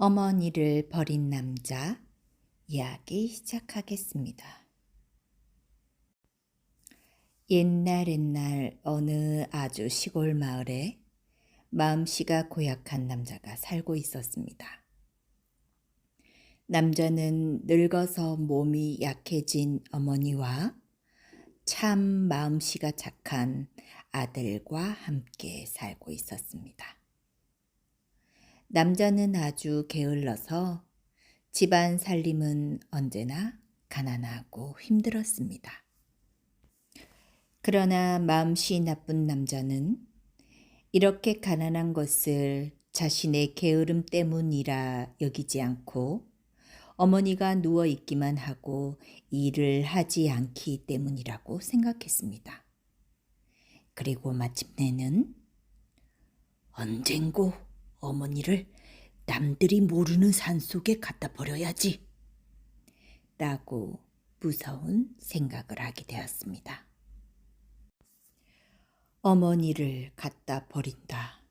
어머니를 버린 남자 이야기 시작하겠습니다. 옛날 어느 아주 시골 마을에 마음씨가 고약한 남자가 살고 있었습니다. 남자는 늙어서 몸이 약해진 어머니와 참 마음씨가 착한 아들과 함께 살고 있었습니다. 남자는 아주 게을러서 집안 살림은 언제나 가난하고 힘들었습니다. 그러나 마음씨 나쁜 남자는 이렇게 가난한 것을 자신의 게으름 때문이라 여기지 않고 어머니가 누워 있기만 하고 일을 하지 않기 때문이라고 생각했습니다. 그리고 마침내는 언젠고 어머니를 남들이 모르는 산속에 갖다 버려야지 라고 무서운 생각을 하게 되었습니다. 어머니를 갖다 버린다.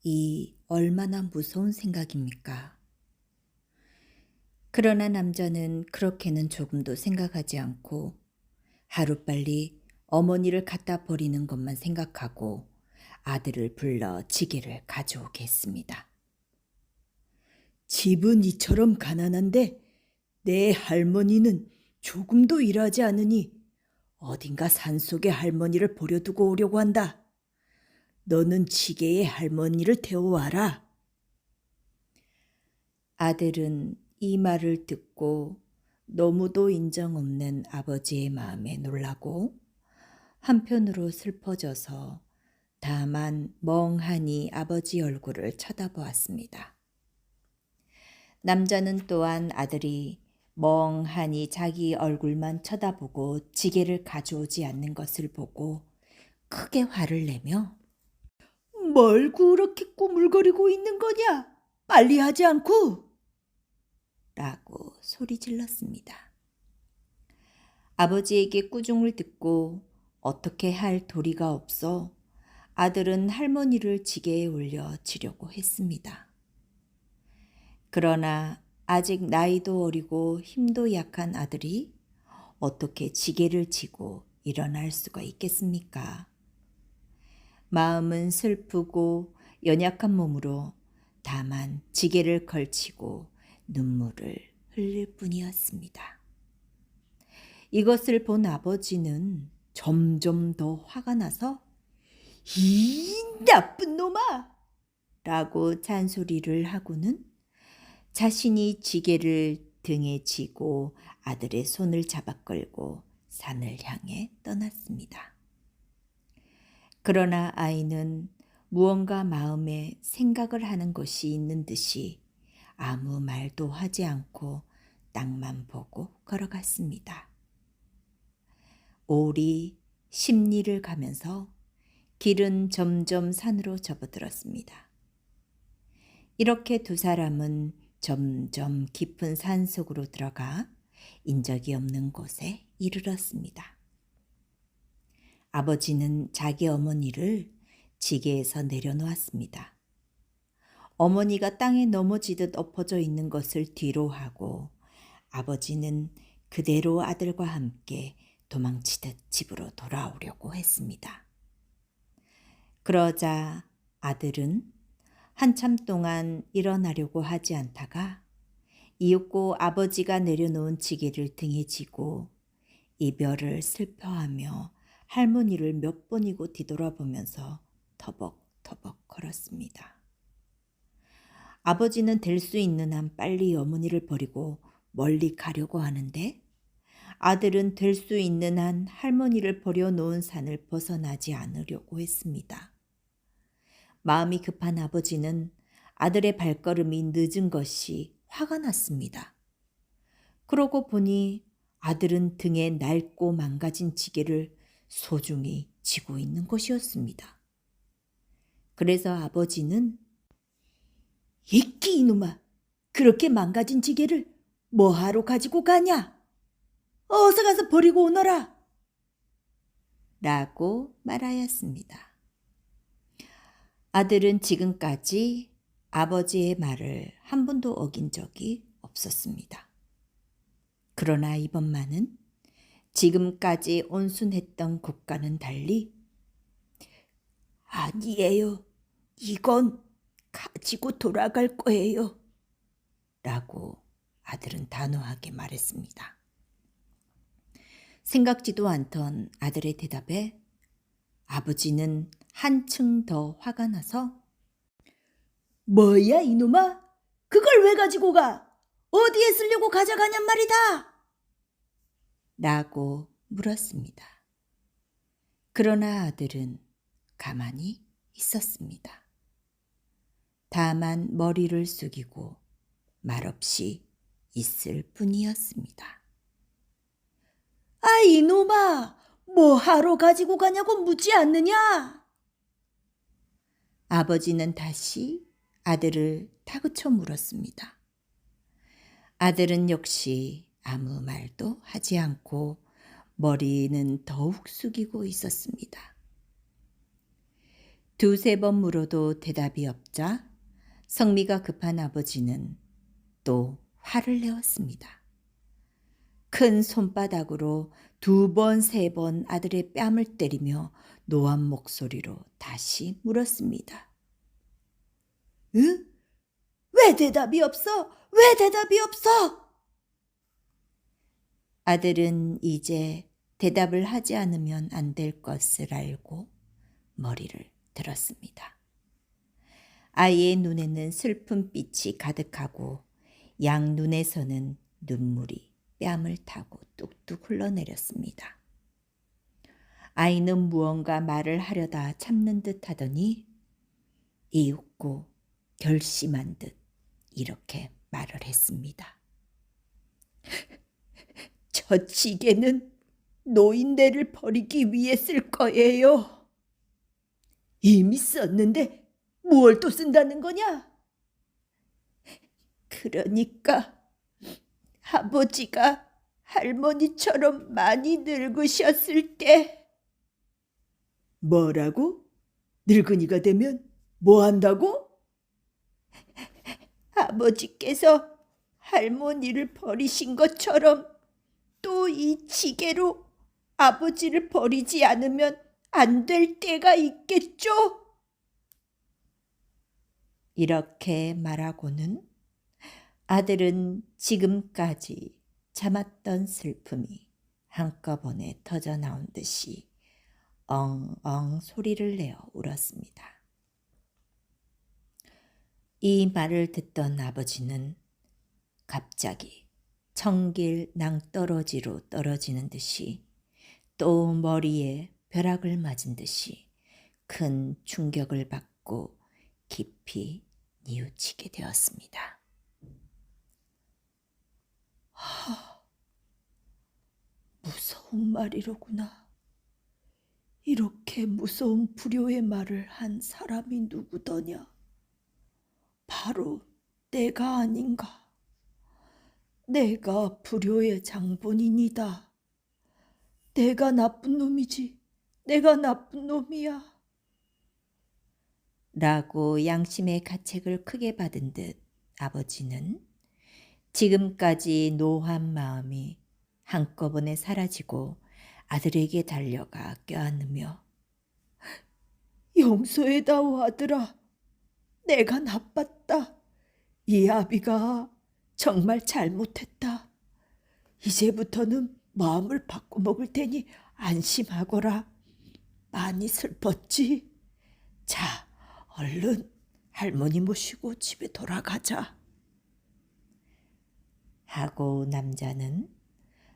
이 얼마나 무서운 생각입니까? 그러나 남자는 그렇게는 조금도 생각하지 않고 하루빨리 어머니를 갖다 버리는 것만 생각하고 아들을 불러 지게를 가져오게 했습니다. 집은 이처럼 가난한데 내 할머니는 조금도 일하지 않으니 어딘가 산속에 할머니를 버려두고 오려고 한다. 너는 지게에 할머니를 태워와라. 아들은 이 말을 듣고 너무도 인정 없는 아버지의 마음에 놀라고 한편으로 슬퍼져서 다만 멍하니 아버지 얼굴을 쳐다보았습니다. 남자는 또한 아들이 멍하니 자기 얼굴만 쳐다보고 지게를 가져오지 않는 것을 보고 크게 화를 내며 뭘 그렇게 꾸물거리고 있는 거냐? 빨리 하지 않고! 라고 소리 질렀습니다. 아버지에게 꾸중을 듣고 어떻게 할 도리가 없어 아들은 할머니를 지게에 올려 지려고 했습니다. 그러나 아직 나이도 어리고 힘도 약한 아들이 어떻게 지게를 지고 일어날 수가 있겠습니까? 마음은 슬프고 연약한 몸으로 다만 지게를 걸치고 눈물을 흘릴 뿐이었습니다. 이것을 본 아버지는 점점 더 화가 나서 이 나쁜 놈아! 라고 잔소리를 하고는 자신이 지게를 등에 지고 아들의 손을 잡아 끌고 산을 향해 떠났습니다. 그러나 아이는 무언가 마음에 생각을 하는 것이 있는 듯이 아무 말도 하지 않고 땅만 보고 걸어갔습니다. 오리, 십리를 가면서 길은 점점 산으로 접어들었습니다. 이렇게 두 사람은 점점 깊은 산 속으로 들어가 인적이 없는 곳에 이르렀습니다. 아버지는 자기 어머니를 지게에서 내려놓았습니다. 어머니가 땅에 넘어지듯 엎어져 있는 것을 뒤로 하고 아버지는 그대로 아들과 함께 도망치듯 집으로 돌아오려고 했습니다. 그러자 아들은 한참 동안 일어나려고 하지 않다가 이윽고 아버지가 내려놓은 지게를 등에 지고 이별을 슬퍼하며 할머니를 몇 번이고 뒤돌아보면서 터벅터벅 걸었습니다. 아버지는 될 수 있는 한 빨리 어머니를 버리고 멀리 가려고 하는데 아들은 될 수 있는 한 할머니를 버려놓은 산을 벗어나지 않으려고 했습니다. 마음이 급한 아버지는 아들의 발걸음이 늦은 것이 화가 났습니다. 그러고 보니 아들은 등에 낡고 망가진 지게를 소중히 지고 있는 것이었습니다. 그래서 아버지는 이끼 이놈아! 그렇게 망가진 지게를 뭐하러 가지고 가냐? 어서 가서 버리고 오너라! 라고 말하였습니다. 아들은 지금까지 아버지의 말을 한 번도 어긴 적이 없었습니다. 그러나 이번만은 지금까지 온순했던 것과는 달리 아니에요. 이건 가지고 돌아갈 거예요. 라고 아들은 단호하게 말했습니다. 생각지도 않던 아들의 대답에 아버지는 한층 더 화가 나서 뭐야 이놈아? 그걸 왜 가지고 가? 어디에 쓰려고 가져가냔 말이다. 라고 물었습니다. 그러나 아들은 가만히 있었습니다. 다만 머리를 숙이고 말없이 있을 뿐이었습니다. 아 이놈아, 뭐 하러 가지고 가냐고 묻지 않느냐? 아버지는 다시 아들을 다그쳐 물었습니다. 아들은 역시 아무 말도 하지 않고 머리는 더욱 숙이고 있었습니다. 두세 번 물어도 대답이 없자 성미가 급한 아버지는 또 화를 내었습니다. 큰 손바닥으로 두 번, 세 번 아들의 뺨을 때리며 노한 목소리로 다시 물었습니다. 응? 왜 대답이 없어? 왜 대답이 없어? 아들은 이제 대답을 하지 않으면 안 될 것을 알고 머리를 들었습니다. 아이의 눈에는 슬픈 빛이 가득하고 양 눈에서는 눈물이 뺨을 타고 뚝뚝 흘러내렸습니다. 아이는 무언가 말을 하려다 참는 듯 하더니 이윽고 결심한 듯 이렇게 말을 했습니다. 저 지게는 노인네를 버리기 위해 쓸 거예요. 이미 썼는데 뭘 또 쓴다는 거냐? 그러니까 아버지가 할머니처럼 많이 늙으셨을 때. 뭐라고? 늙은이가 되면 뭐 한다고? 아버지께서 할머니를 버리신 것처럼 또 이 지게로 아버지를 버리지 않으면 안 될 때가 있겠죠? 이렇게 말하고는 아들은 지금까지 참았던 슬픔이 한꺼번에 터져 나온 듯이 엉엉 소리를 내어 울었습니다. 이 말을 듣던 아버지는 갑자기 청길 낭떠러지로 떨어지는 듯이 또 머리에 벼락을 맞은 듯이 큰 충격을 받고 깊이 뉘우치게 되었습니다. 무서운 말이로구나. 이렇게 무서운 불효의 말을 한 사람이 누구더냐? 바로 내가 아닌가? 내가 불효의 장본인이다. 내가 나쁜 놈이지. 내가 나쁜 놈이야. 라고 양심의 가책을 크게 받은 듯 아버지는 지금까지 노한 마음이 한꺼번에 사라지고 아들에게 달려가 껴안으며 용서해다오 아들아. 내가 나빴다. 이 아비가 정말 잘못했다. 이제부터는 마음을 바꿔먹을 테니 안심하거라. 많이 슬펐지? 자, 얼른 할머니 모시고 집에 돌아가자. 하고 남자는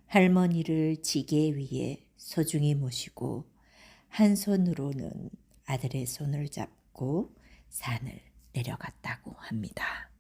할머니를 지게 위에 소중히 모시고 한 손으로는 아들의 손을 잡고 산을 내려갔다고 합니다.